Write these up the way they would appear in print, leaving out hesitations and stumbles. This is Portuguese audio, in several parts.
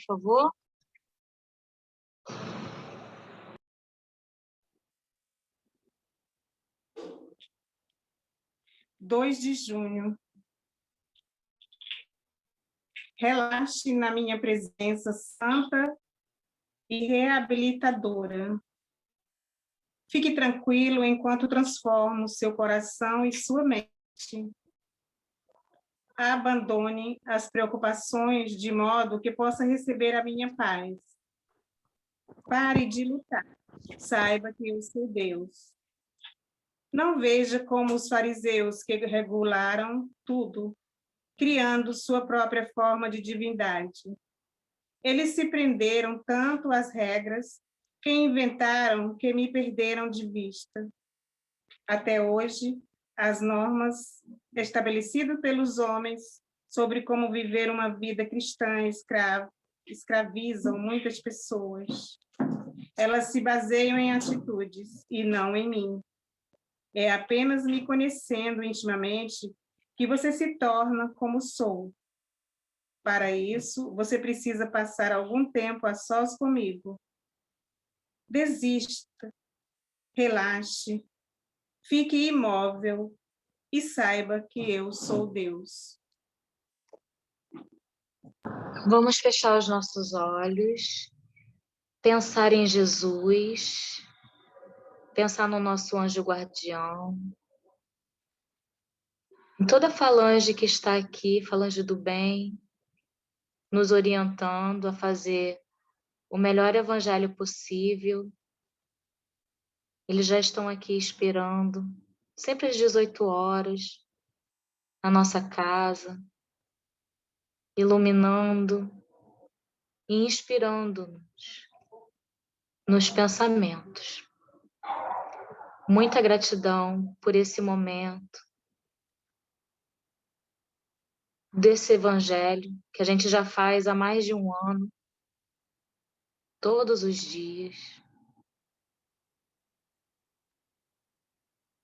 por favor. (2 de junho). Relaxe na minha presença santa e reabilitadora. Fique tranquilo enquanto transformo seu coração e sua mente. Abandone as preocupações de modo que possa receber a minha paz. Pare de lutar. Saiba que eu sou Deus. Não veja como os fariseus que regularam tudo, criando sua própria forma de divindade. Eles se prenderam tanto às regras que inventaram que me perderam de vista. Até hoje, as normas estabelecidas pelos homens sobre como viver uma vida cristã escravizam muitas pessoas. Elas se baseiam em atitudes e não em mim. É apenas me conhecendo intimamente que você se torna como sou. Para isso, você precisa passar algum tempo a sós comigo. Desista, relaxe, fique imóvel e saiba que eu sou Deus. Vamos fechar os nossos olhos, pensar em Jesus, pensar no nosso anjo guardião, em toda a falange que está aqui, falange do bem, nos orientando a fazer o melhor evangelho possível. Eles já estão aqui esperando, sempre às 18 horas, na nossa casa, iluminando e inspirando-nos nos pensamentos. Muita gratidão por esse momento, desse evangelho que a gente já faz há mais de um ano, todos os dias.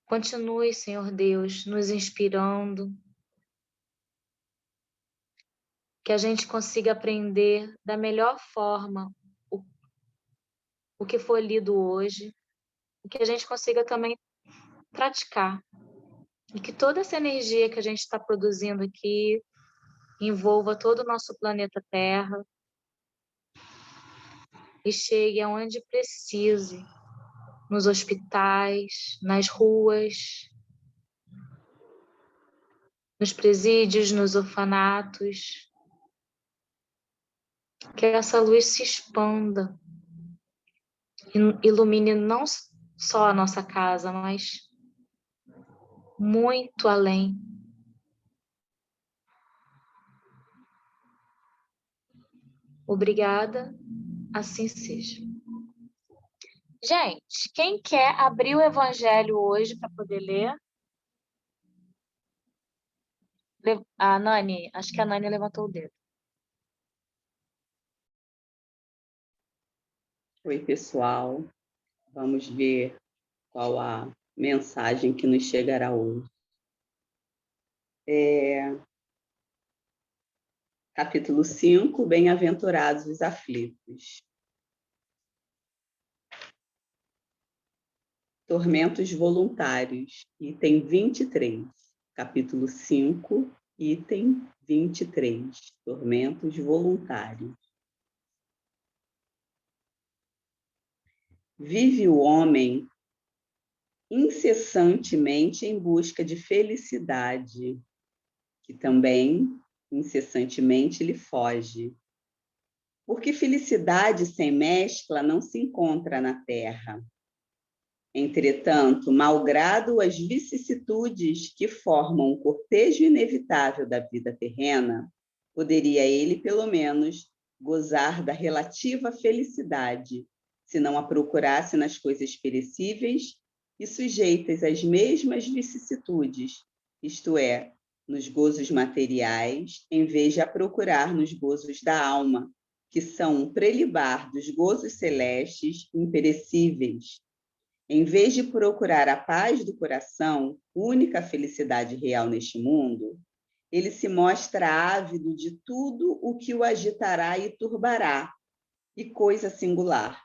Continue, Senhor Deus, nos inspirando, que a gente consiga aprender da melhor forma o que foi lido hoje, e que a gente consiga também praticar. E que toda essa energia que a gente está produzindo aqui envolva todo o nosso planeta Terra e chegue aonde precise, nos hospitais, nas ruas, nos presídios, nos orfanatos. Que essa luz se expanda, ilumine não só a nossa casa, mas muito além. Obrigada, assim seja. Gente, quem quer abrir o Evangelho hoje para poder ler? A Nani, acho que a Nani levantou o dedo. Oi, pessoal. Vamos ver qual a mensagem que nos chegará hoje. Capítulo 5, Bem-aventurados os aflitos. Tormentos voluntários, item 23. Capítulo 5, item 23. Tormentos voluntários. Vive o homem incessantemente em busca de felicidade, que também incessantemente lhe foge. Porque felicidade sem mescla não se encontra na terra. Entretanto, malgrado as vicissitudes que formam o cortejo inevitável da vida terrena, poderia ele, pelo menos, gozar da relativa felicidade, se não a procurasse nas coisas perecíveis e sujeitas às mesmas vicissitudes, isto é, nos gozos materiais, em vez de a procurar nos gozos da alma, que são um prelibar dos gozos celestes imperecíveis. Em vez de procurar a paz do coração, única felicidade real neste mundo, ele se mostra ávido de tudo o que o agitará e turbará, e coisa singular.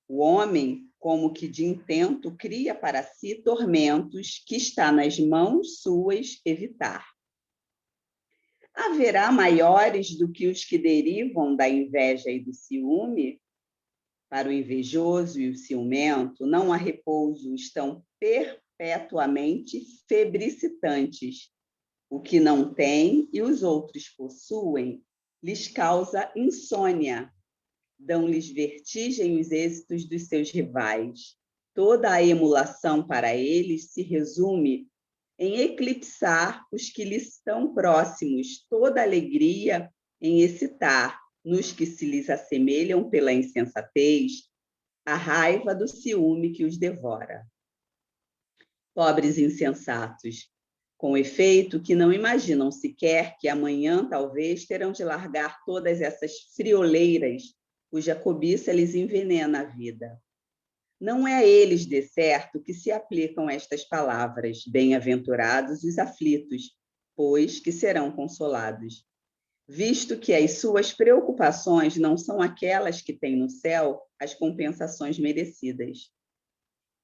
O homem, como que de intento, cria para si tormentos que está nas mãos suas evitar. Haverá maiores do que os que derivam da inveja e do ciúme? Para o invejoso e o ciumento, não há repouso, estão perpetuamente febricitantes. O que não tem e os outros possuem lhes causa insônia, dão-lhes vertigem os êxitos dos seus rivais. Toda a emulação para eles se resume em eclipsar os que lhes estão próximos, toda alegria em excitar nos que se lhes assemelham pela insensatez a raiva do ciúme que os devora. Pobres insensatos, com efeito que não imaginam sequer que amanhã talvez terão de largar todas essas frioleiras cuja cobiça lhes envenena a vida. Não é a eles, de certo, que se aplicam estas palavras: bem-aventurados os aflitos, pois que serão consolados. Visto que as suas preocupações não são aquelas que têm no céu as compensações merecidas.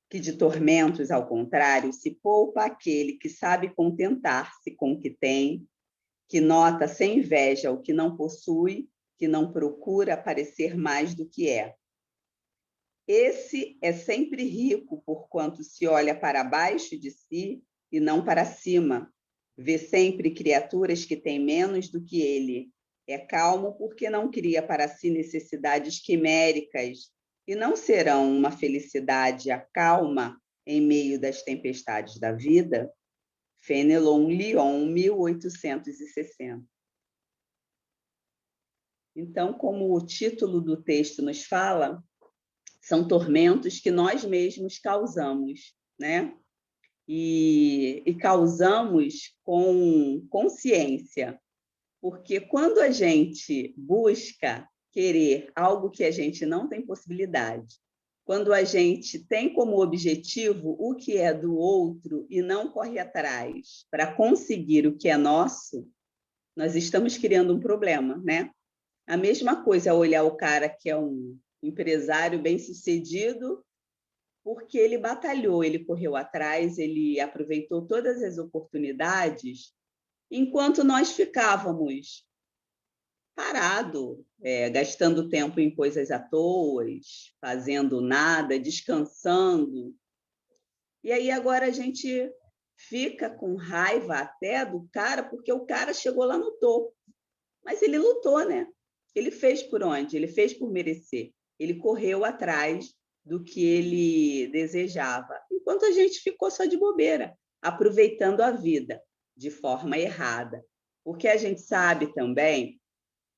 Que de tormentos, ao contrário, se poupa aquele que sabe contentar-se com o que tem, que nota sem inveja o que não possui, que não procura parecer mais do que é. Esse é sempre rico, porquanto se olha para baixo de si e não para cima. Vê sempre criaturas que têm menos do que ele. É calmo porque não cria para si necessidades quiméricas e não serão uma felicidade a calma em meio das tempestades da vida. Fenelon Lyon, 1860. Então, como o título do texto nos fala, são tormentos que nós mesmos causamos, né? E causamos com consciência, porque quando a gente busca querer algo que a gente não tem possibilidade, quando a gente tem como objetivo o que é do outro e não corre atrás para conseguir o que é nosso, nós estamos criando um problema, né? A mesma coisa é olhar o cara que é um empresário bem-sucedido, porque ele batalhou, ele correu atrás, ele aproveitou todas as oportunidades, enquanto nós ficávamos parados, gastando tempo em coisas à toa, fazendo nada, descansando. E aí agora a gente fica com raiva até do cara, porque o cara chegou lá no topo. Mas ele lutou, né? Ele fez por onde? Ele fez por merecer. Ele correu atrás do que ele desejava, enquanto a gente ficou só de bobeira, aproveitando a vida de forma errada. Porque a gente sabe também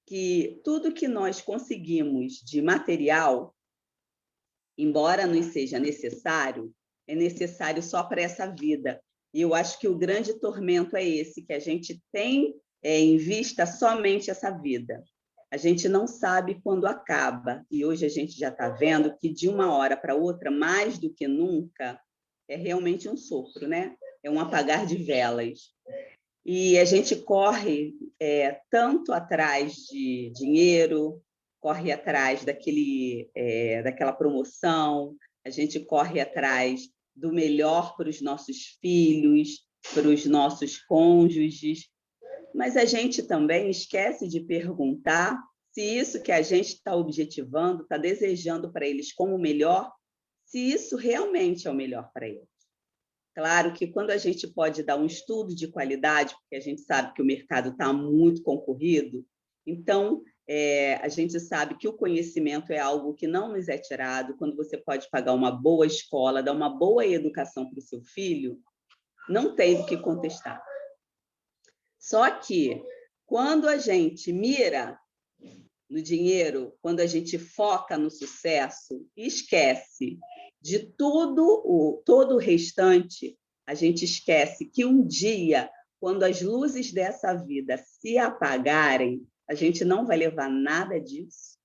que tudo que nós conseguimos de material, embora nos seja necessário, é necessário só para essa vida. E eu acho que o grande tormento é esse, que a gente tem em vista somente essa vida. A gente não sabe quando acaba. E hoje a gente já está vendo que de uma hora para outra, mais do que nunca, é realmente um sopro, né? É um apagar de velas. E a gente corre tanto atrás de dinheiro, corre atrás daquela promoção, a gente corre atrás do melhor para os nossos filhos, para os nossos cônjuges, mas a gente também esquece de perguntar se isso que a gente está objetivando, está desejando para eles como melhor, se isso realmente é o melhor para eles. Claro que quando a gente pode dar um estudo de qualidade, porque a gente sabe que o mercado está muito concorrido, então a gente sabe que o conhecimento é algo que não nos é tirado. Quando você pode pagar uma boa escola, dar uma boa educação para o seu filho, não tem o que contestar. Só que quando a gente mira no dinheiro, quando a gente foca no sucesso e esquece de todo o restante, a gente esquece que um dia, quando as luzes dessa vida se apagarem, a gente não vai levar nada disso.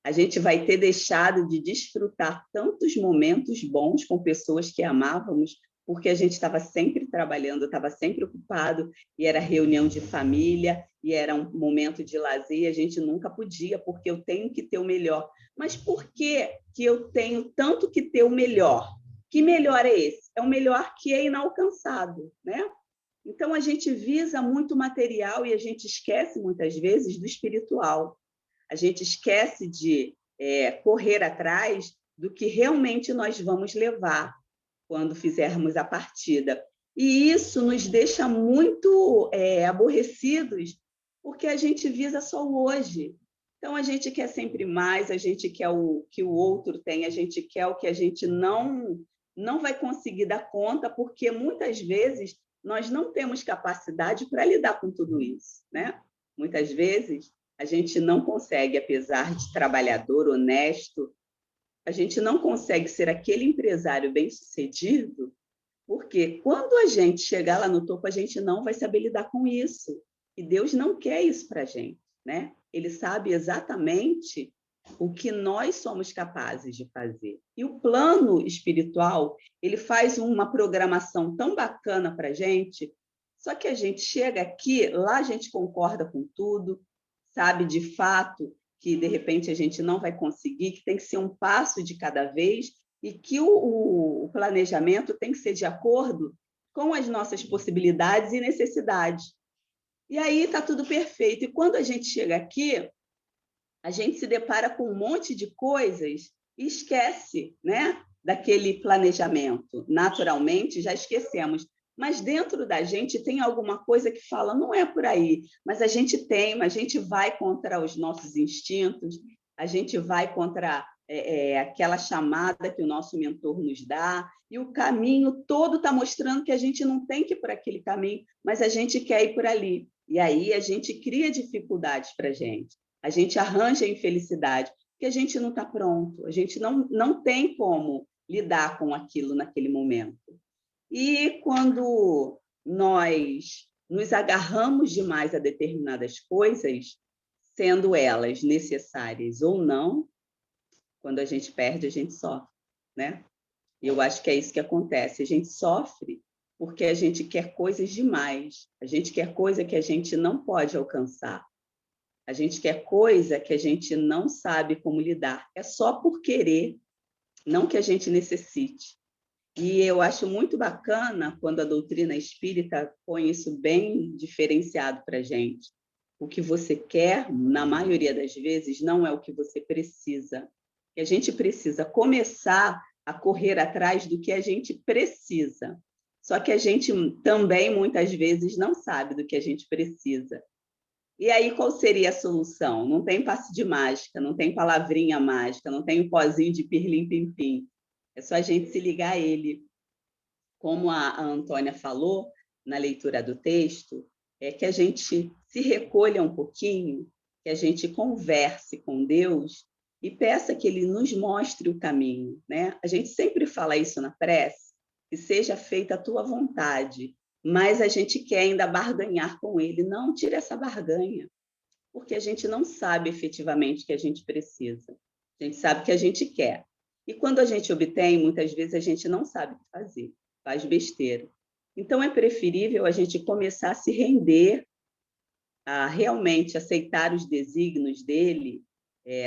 A gente vai ter deixado de desfrutar tantos momentos bons com pessoas que amávamos, porque a gente estava sempre trabalhando, estava sempre ocupado, e era reunião de família, e era um momento de lazer, e a gente nunca podia, porque eu tenho que ter o melhor. Mas por que eu tenho tanto que ter o melhor? Que melhor é esse? É um melhor que é inalcançável, né? Então, a gente visa muito material e a gente esquece, muitas vezes, do espiritual. A gente esquece de correr atrás do que realmente nós vamos levar quando fizermos a partida. E isso nos deixa muito aborrecidos, porque a gente visa só o hoje. Então, a gente quer sempre mais, a gente quer o que o outro tem, a gente quer o que a gente não vai conseguir dar conta, porque muitas vezes nós não temos capacidade para lidar com tudo isso, né? Muitas vezes a gente não consegue, apesar de trabalhador, honesto, a gente não consegue ser aquele empresário bem-sucedido, porque quando a gente chegar lá no topo, a gente não vai saber lidar com isso. E Deus não quer isso para a gente, né? Ele sabe exatamente o que nós somos capazes de fazer. E o plano espiritual, ele faz uma programação tão bacana para a gente, só que a gente chega aqui, lá a gente concorda com tudo, sabe de fato que, de repente, a gente não vai conseguir, que tem que ser um passo de cada vez e que o planejamento tem que ser de acordo com as nossas possibilidades e necessidades. E aí está tudo perfeito. E quando a gente chega aqui, a gente se depara com um monte de coisas e esquece, né, daquele planejamento. Naturalmente, já esquecemos. Mas dentro da gente tem alguma coisa que fala, não é por aí, mas a gente teima, a gente vai contra os nossos instintos, a gente vai contra aquela chamada que o nosso mentor nos dá, e o caminho todo está mostrando que a gente não tem que ir por aquele caminho, mas a gente quer ir por ali. E aí a gente cria dificuldades para a gente arranja infelicidade, porque a gente não está pronto, a gente não tem como lidar com aquilo naquele momento. E quando nós nos agarramos demais a determinadas coisas, sendo elas necessárias ou não, quando a gente perde, a gente sofre, né? E eu acho que é isso que acontece. A gente sofre porque a gente quer coisas demais. A gente quer coisa que a gente não pode alcançar. A gente quer coisa que a gente não sabe como lidar. É só por querer, não que a gente necessite. E eu acho muito bacana quando a doutrina espírita põe isso bem diferenciado para a gente. O que você quer, na maioria das vezes, não é o que você precisa. E a gente precisa começar a correr atrás do que a gente precisa. Só que a gente também, muitas vezes, não sabe do que a gente precisa. E aí, qual seria a solução? Não tem passe de mágica, não tem palavrinha mágica, não tem um pozinho de pirlim-pim-pim. É só a gente se ligar a ele. Como a Antônia falou na leitura do texto, é que a gente se recolha um pouquinho, que a gente converse com Deus e peça que Ele nos mostre o caminho, né? A gente sempre fala isso na prece, que seja feita a tua vontade, mas a gente quer ainda barganhar com Ele. Não, tira essa barganha, porque a gente não sabe efetivamente o que a gente precisa. A gente sabe o que a gente quer. E quando a gente obtém, muitas vezes a gente não sabe o que fazer, faz besteira. Então, é preferível a gente começar a se render, a realmente aceitar os desígnios dele,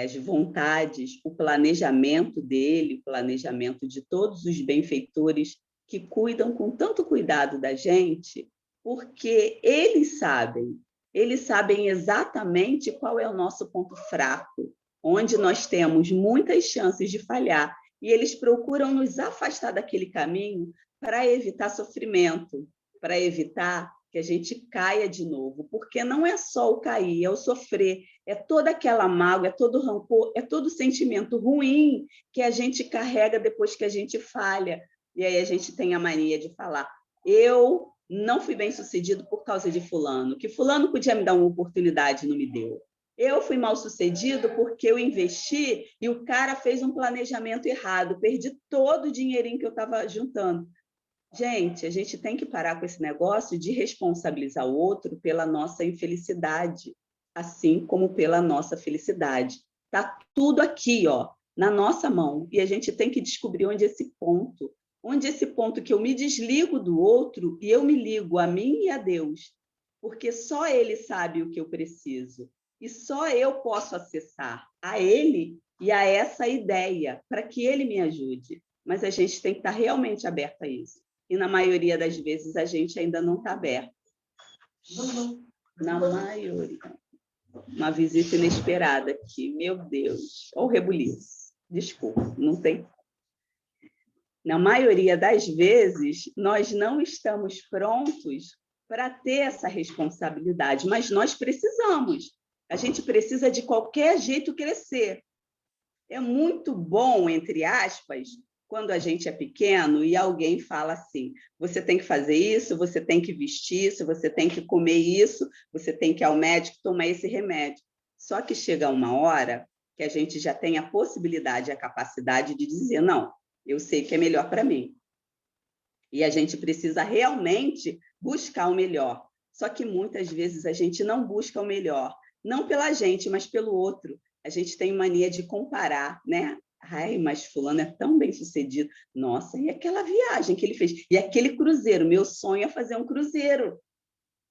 as vontades, o planejamento dele, o planejamento de todos os benfeitores que cuidam com tanto cuidado da gente, porque eles sabem exatamente qual é o nosso ponto fraco, onde nós temos muitas chances de falhar, e eles procuram nos afastar daquele caminho para evitar sofrimento, para evitar que a gente caia de novo, porque não é só o cair, é o sofrer, é toda aquela mágoa, é todo o rancor, é todo o sentimento ruim que a gente carrega depois que a gente falha. E aí a gente tem a mania de falar, eu não fui bem-sucedido por causa de fulano, que fulano podia me dar uma oportunidade e não me deu. Eu fui mal-sucedido porque eu investi e o cara fez um planejamento errado, perdi todo o dinheirinho que eu estava juntando. Gente, a gente tem que parar com esse negócio de responsabilizar o outro pela nossa infelicidade, assim como pela nossa felicidade. Está tudo aqui, ó, na nossa mão, e a gente tem que descobrir onde é esse ponto, onde esse ponto que eu me desligo do outro e eu me ligo a mim e a Deus, porque só Ele sabe o que eu preciso e só eu posso acessar a Ele e a essa ideia para que Ele me ajude. Mas a gente tem que estar realmente aberto a isso. E na maioria das vezes a gente ainda não está aberto. Na maioria. Uma visita inesperada aqui, meu Deus. Ou rebuliço. Desculpa, não tem. Na maioria das vezes, nós não estamos prontos para ter essa responsabilidade, mas nós precisamos. A gente precisa, de qualquer jeito, crescer. É muito bom, entre aspas, quando a gente é pequeno e alguém fala assim, você tem que fazer isso, você tem que vestir isso, você tem que comer isso, você tem que ir ao médico tomar esse remédio. Só que chega uma hora que a gente já tem a possibilidade, a capacidade de dizer, não, eu sei que é melhor para mim. E a gente precisa realmente buscar o melhor. Só que muitas vezes a gente não busca o melhor, não pela gente, mas pelo outro. A gente tem mania de comparar, né? Ai, mas fulano é tão bem sucedido. Nossa, e aquela viagem que ele fez? E aquele cruzeiro? Meu sonho é fazer um cruzeiro.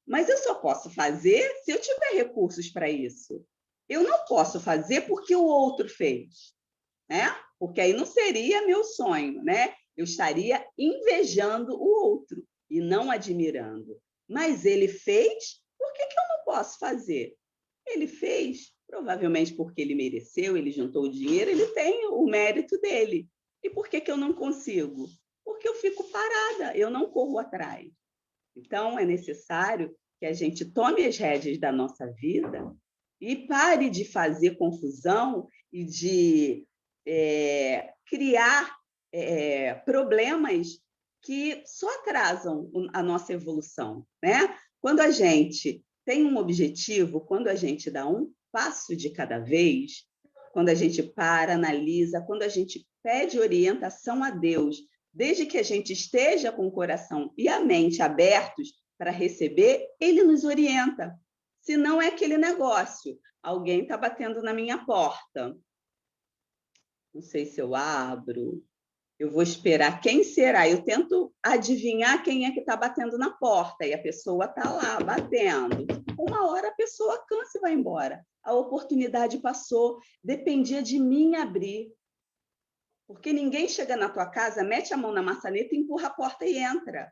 Mas eu só posso fazer se eu tiver recursos para isso. Eu não posso fazer porque o outro fez, né? Porque aí não seria meu sonho, né? Eu estaria invejando o outro e não admirando. Mas ele fez, por que eu não posso fazer? Ele fez, provavelmente porque ele mereceu, ele juntou o dinheiro, ele tem o mérito dele. E por que eu não consigo? Porque eu fico parada, eu não corro atrás. Então, é necessário que a gente tome as rédeas da nossa vida e pare de fazer confusão e de criar problemas que só atrasam a nossa evolução, né? Quando a gente tem um objetivo, quando a gente dá um passo de cada vez, quando a gente para, analisa, quando a gente pede orientação a Deus, desde que a gente esteja com o coração e a mente abertos para receber, Ele nos orienta. Se não é aquele negócio, alguém está batendo na minha porta, não sei se eu abro, eu vou esperar quem será. Eu tento adivinhar quem é que está batendo na porta e a pessoa está lá batendo. Uma hora a pessoa cansa e vai embora. A oportunidade passou, dependia de mim abrir. Porque ninguém chega na tua casa, mete a mão na maçaneta, empurra a porta e entra.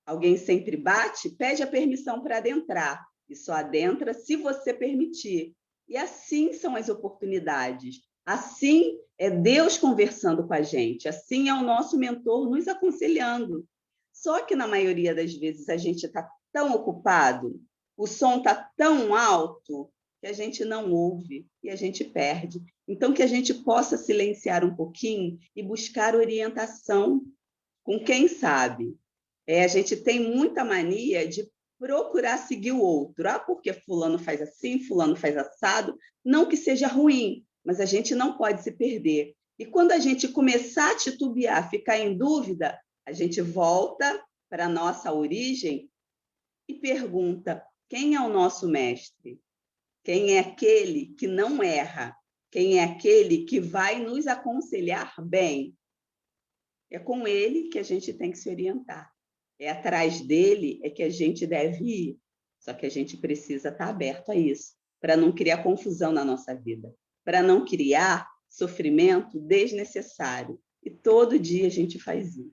Alguém sempre bate, pede a permissão para adentrar. E só adentra se você permitir. E assim são as oportunidades. Assim é Deus conversando com a gente. Assim é o nosso mentor nos aconselhando. Só que, na maioria das vezes, a gente está tão ocupado, o som está tão alto, que a gente não ouve e a gente perde. Então, que a gente possa silenciar um pouquinho e buscar orientação com quem sabe. A gente tem muita mania de procurar seguir o outro. Porque fulano faz assim, fulano faz assado. Não que seja ruim, mas a gente não pode se perder. E quando a gente começar a titubear, ficar em dúvida, a gente volta para a nossa origem e pergunta: quem é o nosso mestre? Quem é aquele que não erra? Quem é aquele que vai nos aconselhar bem? É com ele que a gente tem que se orientar. É atrás dele é que a gente deve ir. Só que a gente precisa estar aberto a isso, para não criar confusão na nossa vida, para não criar sofrimento desnecessário. E todo dia a gente faz isso.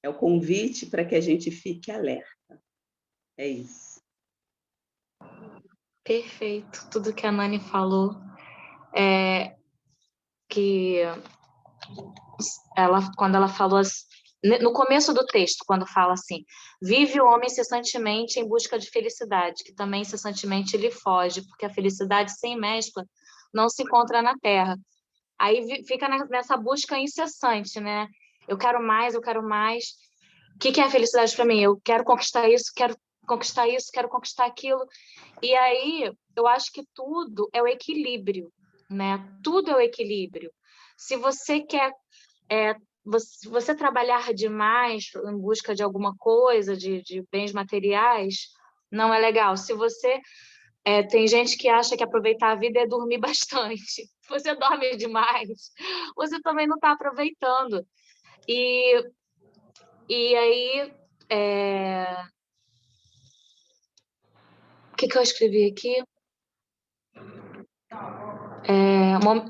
É o convite para que a gente fique alerta. É isso. Perfeito. Tudo que a Nani falou que quando ela falou no começo do texto, quando fala assim, vive o homem incessantemente em busca de felicidade, que também incessantemente ele foge, porque a felicidade sem mescla não se encontra na terra. Aí fica nessa busca incessante, né? Eu quero mais, eu quero mais. O que é a felicidade para mim? Eu quero conquistar isso, quero conquistar isso, quero conquistar aquilo. E aí, eu acho que tudo é o equilíbrio, né? Tudo é o equilíbrio. Se você quer você trabalhar demais em busca de alguma coisa, de bens materiais, não é legal. Se você tem gente que acha que aproveitar a vida é dormir bastante. Se você dorme demais, você também não está aproveitando. E, e aí, o que eu escrevi aqui?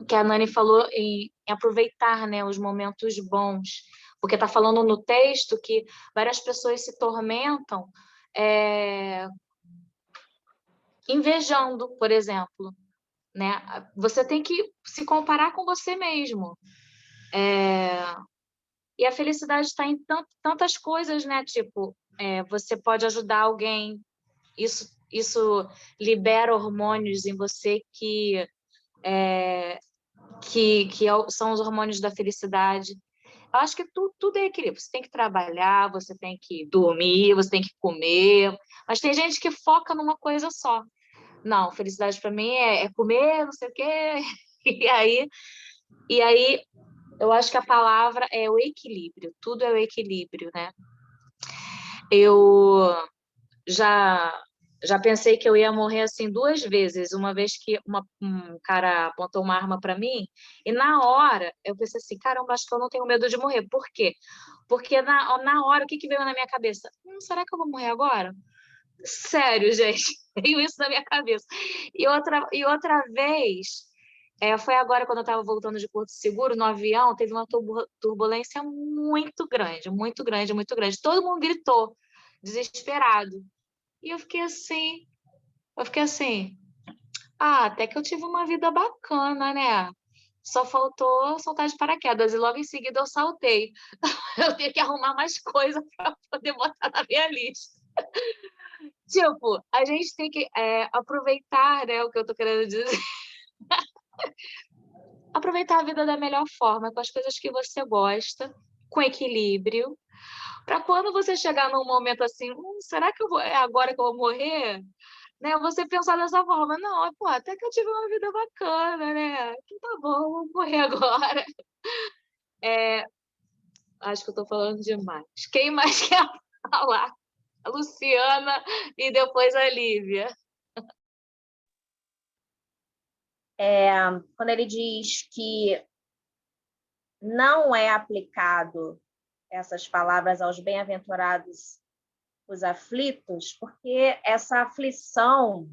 Que a Nani falou em aproveitar, né, os momentos bons, porque está falando no texto que várias pessoas se tormentam invejando, por exemplo, né? Você tem que se comparar com você mesmo. E a felicidade está em tantas coisas, né? Tipo, você pode ajudar alguém, isso libera hormônios em você são os hormônios da felicidade. Eu acho que tudo é equilíbrio. Você tem que trabalhar, você tem que dormir, você tem que comer. Mas tem gente que foca numa coisa só. Não, felicidade para mim é comer, não sei o quê. E aí, eu acho que a palavra é o equilíbrio. Tudo é o equilíbrio, né? Eu já pensei que eu ia morrer assim 2 vezes. Uma vez que um cara apontou uma arma para mim, e na hora eu pensei assim: caramba, acho que eu não tenho medo de morrer. Por quê? Porque na hora, o que veio na minha cabeça? Será que eu vou morrer agora? Sério, gente, veio isso na minha cabeça. E outra vez, foi agora quando eu estava voltando de Porto Seguro, no avião, teve uma turbulência muito grande, muito grande, muito grande. Todo mundo gritou, desesperado. E eu fiquei assim, até que eu tive uma vida bacana, né? Só faltou saltar de paraquedas e logo em seguida eu saltei. Eu tenho que arrumar mais coisa para poder botar na minha lista. Tipo, a gente tem que aproveitar, né, o que eu tô querendo dizer. Aproveitar a vida da melhor forma, com as coisas que você gosta, com equilíbrio, para quando você chegar num momento assim, será que é agora que eu vou morrer? Né? Você pensar dessa forma, não, pô, até que eu tive uma vida bacana, né? Então tá bom, vou morrer agora. Acho que eu tô falando demais. Quem mais quer falar? A Luciana e depois a Lívia. Quando ele diz que não é aplicado essas palavras aos bem-aventurados os aflitos, porque essa aflição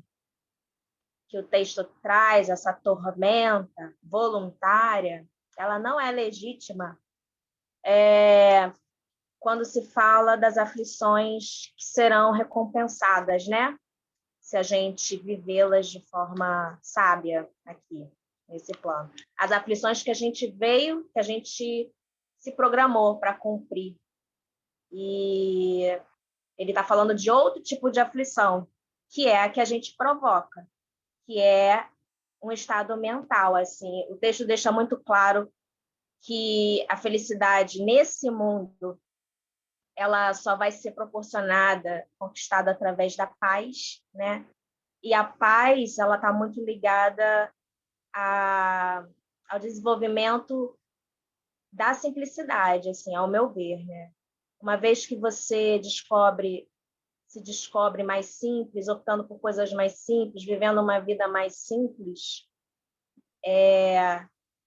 que o texto traz, essa tormenta voluntária, ela não é legítima quando se fala das aflições que serão recompensadas, né? Se a gente vivê-las de forma sábia aqui, nesse plano. As aflições que a gente veio, que a gente se programou para cumprir. E ele está falando de outro tipo de aflição, que é a que a gente provoca, que é um estado mental. Assim, o texto deixa muito claro que a felicidade nesse mundo ela só vai ser proporcionada, conquistada através da paz, né? E a paz ela está muito ligada ao desenvolvimento da simplicidade, assim, ao meu ver, né? Uma vez que você se descobre mais simples, optando por coisas mais simples, vivendo uma vida mais simples,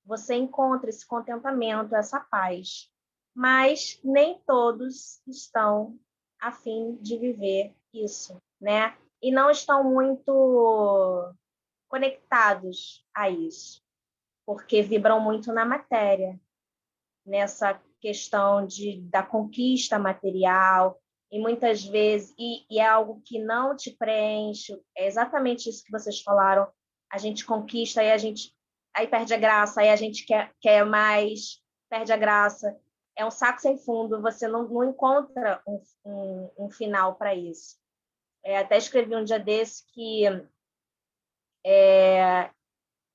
você encontra esse contentamento, essa paz. Mas nem todos estão a fim de viver isso, né? E não estão muito conectados a isso, porque vibram muito na matéria, nessa questão da conquista material, e muitas vezes, e é algo que não te preenche, é exatamente isso que vocês falaram, a gente conquista e aí perde a graça, aí a gente quer mais, perde a graça, é um saco sem fundo, você não encontra um final para isso. Até escrevi um dia desse que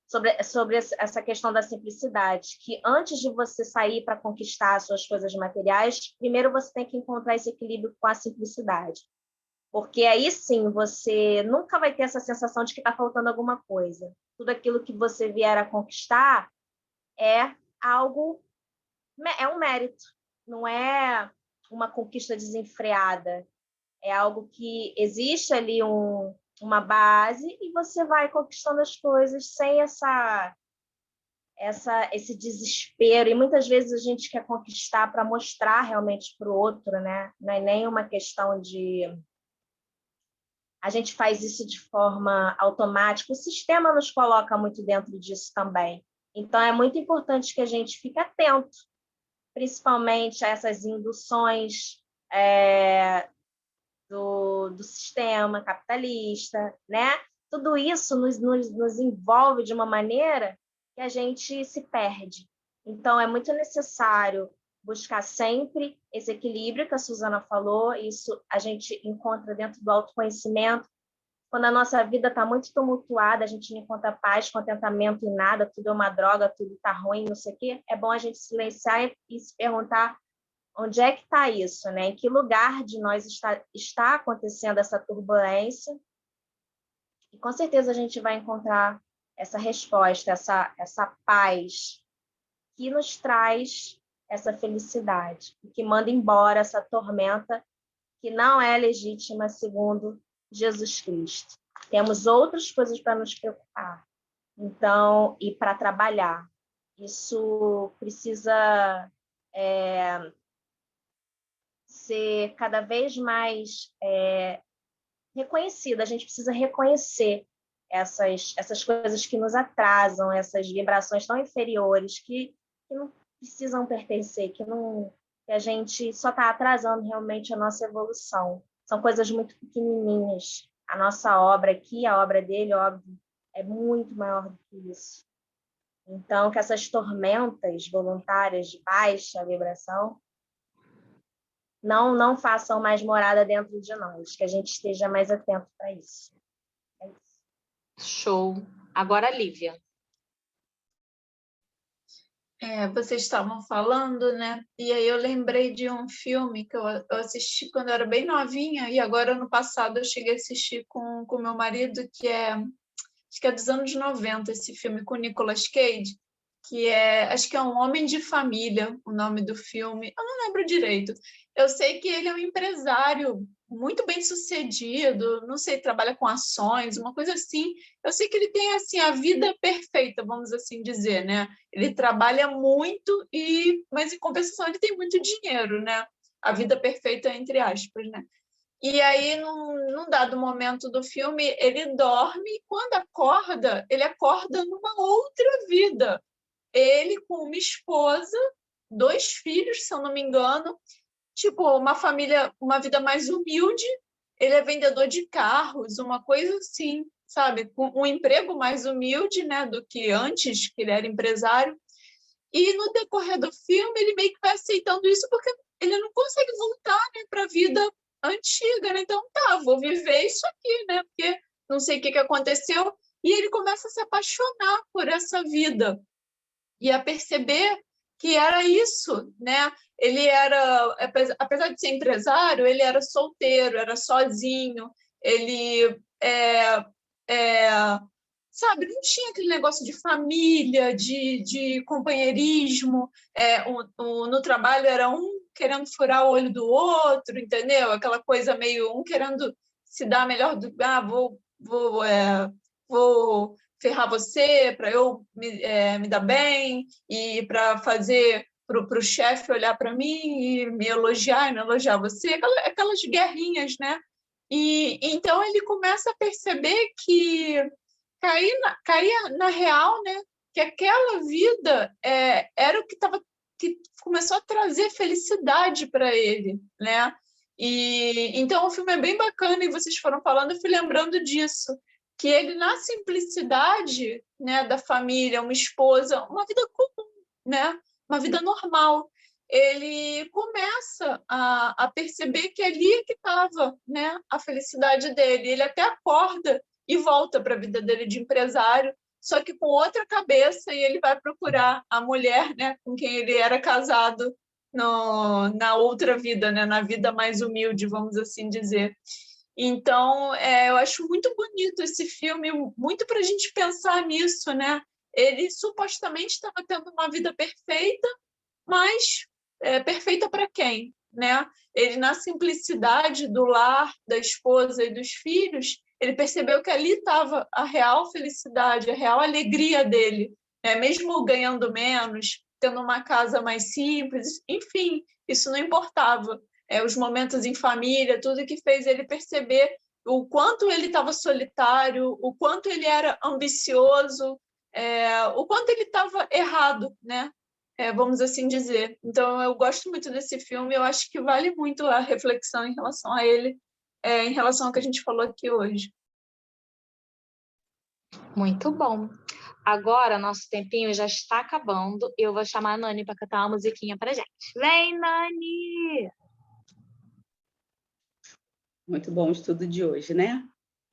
sobre essa questão da simplicidade, que antes de você sair para conquistar as suas coisas materiais, primeiro você tem que encontrar esse equilíbrio com a simplicidade. Porque aí sim você nunca vai ter essa sensação de que está faltando alguma coisa. Tudo aquilo que você vier a conquistar é um mérito, não é uma conquista desenfreada. É algo que existe ali uma base e você vai conquistando as coisas sem esse desespero, e muitas vezes a gente quer conquistar para mostrar realmente para o outro, né? Não é nem uma questão de... A gente faz isso de forma automática, o sistema nos coloca muito dentro disso também. Então, é muito importante que a gente fique atento, principalmente a essas induções do sistema capitalista, né? Tudo isso nos envolve de uma maneira que a gente se perde. Então, é muito necessário buscar sempre esse equilíbrio que a Suzana falou. Isso a gente encontra dentro do autoconhecimento. Quando a nossa vida está muito tumultuada, a gente não encontra paz, contentamento em nada, tudo é uma droga, tudo está ruim, não sei o quê. É bom a gente silenciar e se perguntar onde é que está isso, né? Em que lugar de nós está acontecendo essa turbulência? E com certeza a gente vai encontrar essa resposta, essa paz que nos traz essa felicidade, que manda embora essa tormenta que não é legítima segundo Jesus Cristo. Temos outras coisas para nos preocupar. Então, e para trabalhar. Isso precisa ser cada vez mais reconhecido. A gente precisa reconhecer essas coisas que nos atrasam, essas vibrações tão inferiores que não precisam pertencer, que a gente só está atrasando realmente a nossa evolução. São coisas muito pequenininhas. A nossa obra aqui, a obra dele, óbvio, é muito maior do que isso. Então, que essas tormentas voluntárias de baixa vibração não façam mais morada dentro de nós, que a gente esteja mais atento para isso. É isso. Show. Agora, Lívia. Vocês estavam falando, né? E aí eu lembrei de um filme que eu assisti quando eu era bem novinha, e agora, ano passado, eu cheguei a assistir com meu marido, acho que é dos anos 90, esse filme com Nicolas Cage, acho que é Um Homem de Família, o nome do filme. Eu não lembro direito. Eu sei que ele é um empresário muito bem sucedido, não sei, trabalha com ações, uma coisa assim. Eu sei que ele tem assim a vida perfeita, vamos assim dizer, né? Ele trabalha muito mas em compensação ele tem muito dinheiro, né? A vida perfeita entre aspas, né? E aí, num dado momento do filme, ele dorme e quando acorda, ele acorda numa outra vida. Ele com uma esposa, 2 filhos, se eu não me engano, tipo, uma família, uma vida mais humilde. Ele é vendedor de carros, uma coisa assim, sabe? Com um emprego mais humilde, né, do que antes, que ele era empresário. E no decorrer do filme, ele meio que vai aceitando isso porque ele não consegue voltar, né, para a vida antiga, né? Então, vou viver isso aqui, né? Porque não sei o que aconteceu. E ele começa a se apaixonar por essa vida e a perceber que era isso, né? Ele era, apesar de ser empresário, ele era solteiro, era sozinho, ele sabe, não tinha aquele negócio de família, de companheirismo, no trabalho era um querendo furar o olho do outro, entendeu? Aquela coisa meio um querendo se dar melhor vou ferrar você para eu me dar bem e para fazer para o chefe olhar para mim e me elogiar e não elogiar você, aquelas guerrinhas, né? E então ele começa a perceber que caía na real, né? Que aquela vida era o que começou a trazer felicidade para ele, né? E então o filme é bem bacana e vocês foram falando, eu fui lembrando disso, que ele na simplicidade, né, da família, uma esposa, uma vida comum, né? Uma vida normal, ele começa a perceber que ali é que estava, né, a felicidade dele. Ele até acorda e volta para a vida dele de empresário, só que com outra cabeça, e ele vai procurar a mulher, né, com quem ele era casado na outra vida, né, na vida mais humilde, vamos assim dizer. Então, eu acho muito bonito esse filme, muito para a gente pensar nisso, né? Ele supostamente estava tendo uma vida perfeita, mas perfeita para quem, né? Ele, na simplicidade do lar, da esposa e dos filhos, ele percebeu que ali estava a real felicidade, a real alegria dele, mesmo ganhando menos, tendo uma casa mais simples, enfim, isso não importava. Os momentos em família, tudo que fez ele perceber o quanto ele estava solitário, o quanto ele era ambicioso, o quanto ele estava errado, né? Vamos assim dizer. Então, eu gosto muito desse filme, eu acho que vale muito a reflexão em relação a ele, em relação ao que a gente falou aqui hoje. Muito bom. Agora, nosso tempinho já está acabando. Eu vou chamar a Nani para cantar uma musiquinha para gente. Vem, Nani! Muito bom o estudo de hoje, né?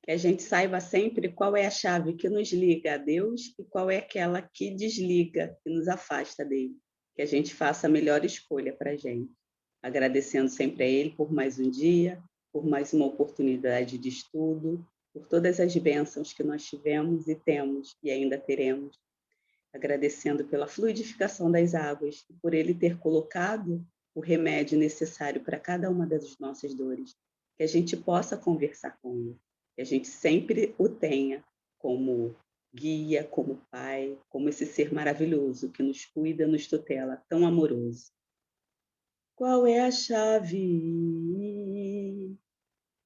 Que a gente saiba sempre qual é a chave que nos liga a Deus e qual é aquela que desliga, que nos afasta dele. Que a gente faça a melhor escolha para a gente. Agradecendo sempre a Ele por mais um dia, por mais uma oportunidade de estudo, por todas as bênçãos que nós tivemos e temos e ainda teremos. Agradecendo pela fluidificação das águas e por Ele ter colocado o remédio necessário para cada uma das nossas dores. Que a gente possa conversar com Ele, que a gente sempre o tenha como guia, como pai, como esse ser maravilhoso que nos cuida, nos tutela, tão amoroso. Qual é a chave?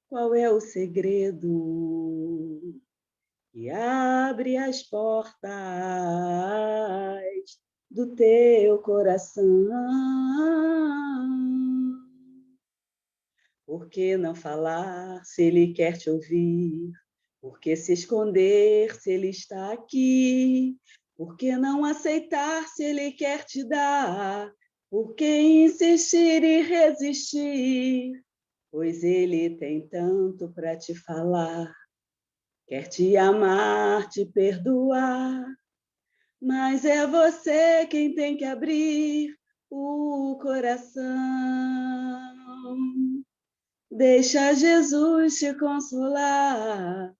Qual é o segredo que abre as portas do teu coração? Por que não falar se ele quer te ouvir? Por que se esconder se ele está aqui? Por que não aceitar se ele quer te dar? Por que insistir e resistir? Pois ele tem tanto para te falar. Quer te amar, te perdoar, mas é você quem tem que abrir o coração. Deixa Jesus te consolar,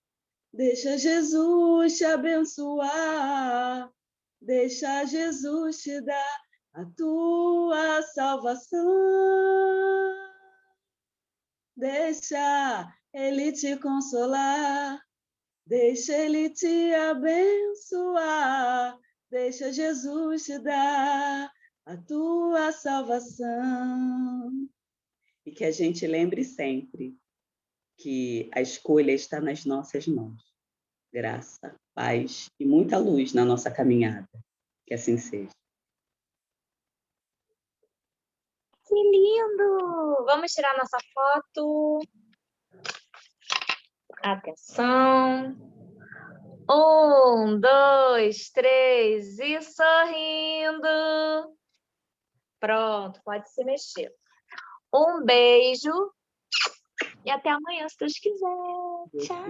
deixa Jesus te abençoar, deixa Jesus te dar a tua salvação. Deixa Ele te consolar, deixa Ele te abençoar, deixa Jesus te dar a tua salvação. E que a gente lembre sempre que a escolha está nas nossas mãos. Graça, paz e muita luz na nossa caminhada. Que assim seja. Que lindo! Vamos tirar nossa foto. Atenção. 1, 2, 3 e sorrindo. Pronto, pode se mexer. Um beijo e até amanhã, se Deus quiser. Tchau.